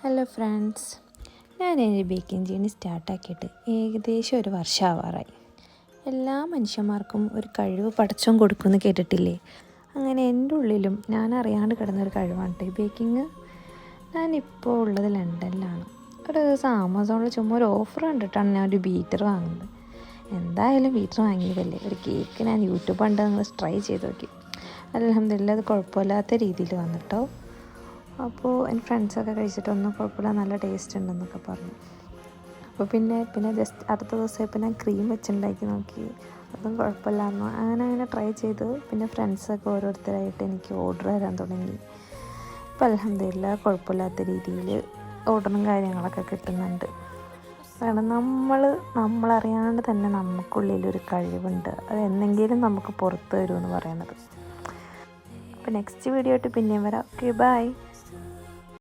Hello friends, ഞാൻ എൻ്റെ baking journey സ്റ്റാർട്ടാക്കിയിട്ട് ഏകദേശം ഒരു വർഷമാവാറായി. എല്ലാ മനുഷ്യന്മാർക്കും ഒരു കഴിവ് പടച്ചോൻ കൊടുക്കുമെന്ന് കേട്ടിട്ടില്ലേ? അങ്ങനെ എൻ്റെ ഉള്ളിലും ഞാൻ അറിയാണ്ട് കിടന്നൊരു കഴിവാണ് ബേക്കിങ്. ഞാനിപ്പോൾ ഉള്ളത് ലണ്ടനിലാണ്. ഒരു ദിവസം ആമസോണിൽ ചുമ്മാ ഒരു ഓഫർ കണ്ടിട്ടാണ് ഞാൻ ഒരു ബീറ്റർ വാങ്ങുന്നത്. എന്തായാലും ബീറ്റർ വാങ്ങിയതല്ലേ, ഒരു കേക്ക് ഞാൻ യൂട്യൂബ് കണ്ട് നിങ്ങൾ ട്രൈ ചെയ്ത് നോക്കി. അൽഹംദുലില്ലാ, അത് കുഴപ്പമില്ലാത്ത രീതിയിൽ വന്നിട്ടോ. അപ്പോൾ എൻ്റെ ഫ്രണ്ട്സൊക്കെ കഴിച്ചിട്ടൊന്നും കുഴപ്പമില്ല, നല്ല ടേസ്റ്റ് ഉണ്ടെന്നൊക്കെ പറഞ്ഞു. അപ്പോൾ പിന്നെ ജസ്റ്റ് അടുത്ത ദിവസമായപ്പോൾ ഞാൻ ക്രീം വെച്ചുണ്ടാക്കി നോക്കി, അതും കുഴപ്പമില്ലായിരുന്നു. അങ്ങനെ ട്രൈ ചെയ്ത് പിന്നെ ഫ്രണ്ട്സൊക്കെ ഓരോരുത്തരായിട്ട് എനിക്ക് ഓർഡർ തരാൻ തുടങ്ങി. ഇപ്പോൾ അൽഹംദുലില്ലാ കുഴപ്പമില്ലാത്ത രീതിയിൽ ഓർഡറും കാര്യങ്ങളൊക്കെ കിട്ടുന്നുണ്ട്. കാരണം നമ്മളറിയാണ്ട് തന്നെ നമുക്കുള്ളിലൊരു കഴിവുണ്ട്, അത് എന്നെങ്കിലും നമുക്ക് പുറത്ത് വരുമെന്ന് പറയണത്. അപ്പോൾ നെക്സ്റ്റ് വീഡിയോ ആയിട്ട് പിന്നെയും വരാം. Okay, by.